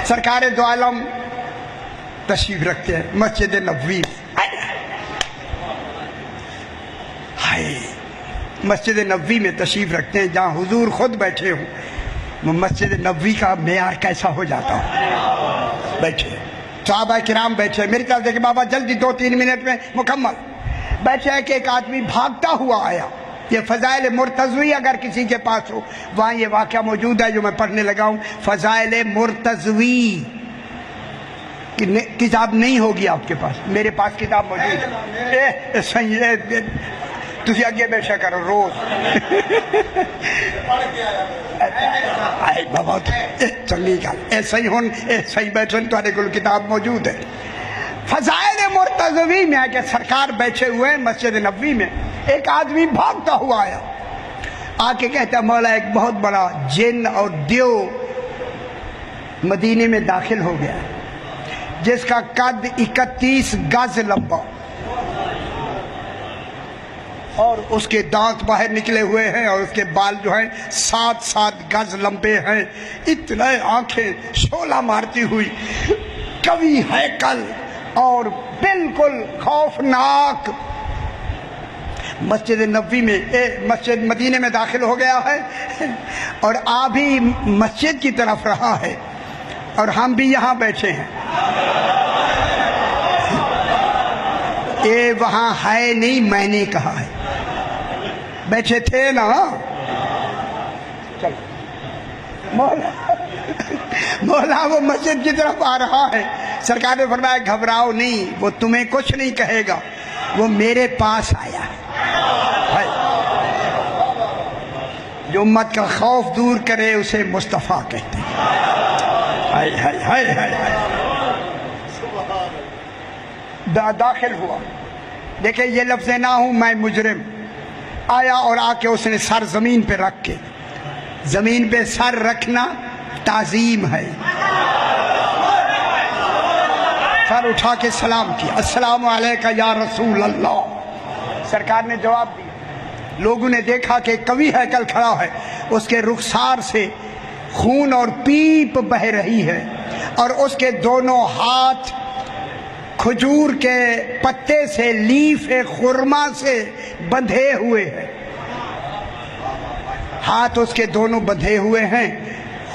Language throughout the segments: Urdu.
سرکار دو عالم تشریف رکھتے ہیں مسجد نبوی مسجد نبوی میں تشریف رکھتے ہیں جہاں حضور خود بیٹھے ہوں. مسجد نبوی کا معیار کیسا ہو جاتا ہوں. بیٹھے صحابہ کرام بیٹھے, میری طرف دیکھیں بابا جلدی 2-3 منٹ میں مکمل. بیٹھے ہے کہ ایک آدمی بھاگتا ہوا آیا. یہ فضائل مرتضوی اگر کسی کے پاس ہو, وہاں یہ واقعہ موجود ہے جو میں پڑھنے لگا ہوں. فضائل مرتضوی کتاب نہیں ہوگی آپ کے پاس, میرے پاس کتاب موجود ہے. تُسی اگے بے شک کرو روز آئے بابا چنگی گل ایسا ہی ہون ایسا ہی بیٹھے تھوڑے کول کتاب موجود ہے. فضائل مرتضوی میں ہے کہ سرکار بیٹھے ہوئے ہیں مسجد نبوی میں. ایک آدمی بھاگتا ہوا آیا, آ کے کہتا مولا ایک بہت بڑا جن اور دیو مدینے میں داخل ہو گیا ہے جس کا قد 31 گز لمبا اور اس کے دانت باہر نکلے ہوئے ہیں اور اس کے بال جو ہیں 7 گز لمبے ہیں. اتنے آنکھیں شعلہ مارتی ہوئی, قوی ہیکل اور بالکل خوفناک. مسجد نبوی میں مسجد مدینے میں داخل ہو گیا ہے اور آ بھی مسجد کی طرف رہا ہے اور ہم بھی یہاں بیٹھے ہیں. یہ وہاں ہے نہیں, میں نے کہا ہے. بیٹھے تھے نا مولا وہ مسجد کی طرف آ رہا ہے. سرکار نے فرمایا گھبراؤ نہیں, وہ تمہیں کچھ نہیں کہے گا, وہ میرے پاس آیا ہے. جو امت کا خوف دور کرے اسے مصطفیٰ کہتے ہیں. داخل ہوا, دیکھیں یہ لفظ نہ ہوں میں مجرم. آیا اور آ کے اس نے سر زمین پہ رکھ کے, زمین پہ سر رکھنا تعظیم ہے, سر اٹھا کے سلام کیا, السلام علیکہ یا رسول اللہ. سرکار نے جواب دیا. لوگوں نے دیکھا کہ قوی ہیکل کھڑا ہے, اس کے رخسار سے خون اور پیپ بہ رہی ہے اور اس کے دونوں ہاتھ کھجور کے پتے سے لیف خرما سے بندھے ہوئے ہیں. ہاتھ اس کے دونوں بندھے ہوئے ہیں,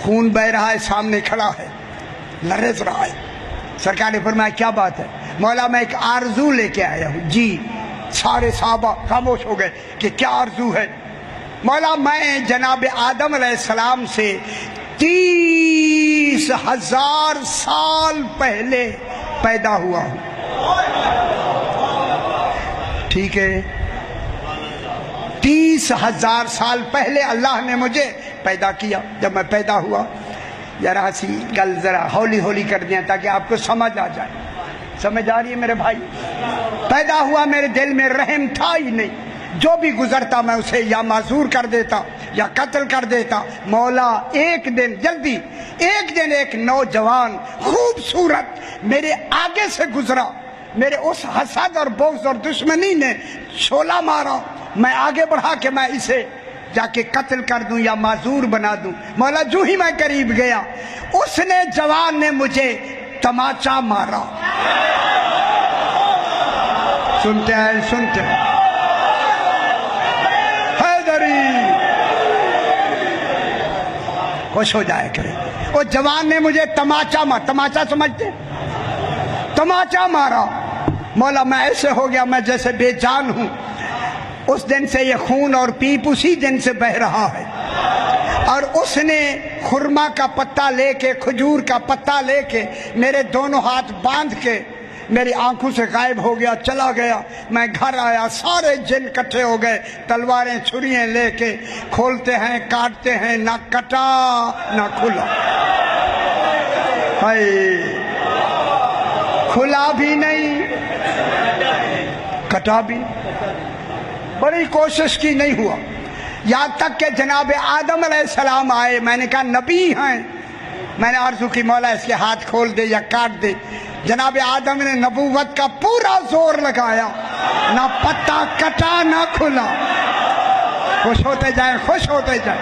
خون بہ رہا ہے, سامنے کھڑا ہے, لرز رہا ہے. سرکار نے فرمایا کیا بات ہے؟ مولا میں ایک آرزو لے کے آیا ہوں. جی. سارے صحابہ خاموش ہو گئے کہ کیا آرزو ہے؟ مولا میں جناب آدم علیہ السلام سے 30,000 سال پہلے پیدا ہوا ہوں. ٹھیک ہے, 30,000 سال پہلے اللہ نے مجھے پیدا کیا. جب میں پیدا ہوا, ذرا سی گل ذرا ہولی ہولی کر دیا تاکہ آپ کو سمجھ آ جائے. سمجھ آ رہی ہے میرے بھائی؟ پیدا ہوا میرے دل میں رحم تھا ہی نہیں, جو بھی گزرتا میں اسے یا معذور کر دیتا یا قتل کر دیتا. مولا ایک دن جلدی ایک دن ایک نوجوان خوبصورت میرے آگے سے گزرا. میرے اس حسد اور بغض اور دشمنی نے شعلہ مارا. میں آگے بڑھا کہ میں اسے جا کے قتل کر دوں یا معذور بنا دوں. مولا جو ہی میں قریب گیا, اس نے جوان نے مجھے تماچا مارا. سنتے ہیں سنتے ہیں حیدری, خوش ہو جائے کرے. وہ جوان نے مجھے تماچا مارا. تماچا سمجھتے؟ تماچا مارا. مولا میں ایسے ہو گیا میں جیسے بے جان ہوں. اس دن سے یہ خون اور پیپ اسی دن سے بہ رہا ہے. اور اس نے خرما کا پتا لے کے, کھجور کا پتا لے کے میرے دونوں ہاتھ باندھ کے میری آنکھوں سے غائب ہو گیا, چلا گیا. میں گھر آیا, سارے جن کٹھے ہو گئے, تلواریں چھریاں لے کے کھولتے ہیں کاٹتے ہیں, نہ کٹا نہ کھلا. کھلا بھی نہیں کٹا بھی. بڑی کوشش کی, نہیں ہوا. یہاں تک کہ جناب آدم علیہ السلام آئے. میں نے کہا نبی ہیں. میں نے عرض کی مولا اس کے ہاتھ کھول دے یا کاٹ دے. جناب آدم نے نبوت کا پورا زور لگایا, نہ پتا کٹا نہ کھلا. خوش ہوتے جائیں خوش ہوتے جائیں.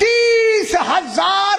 30,000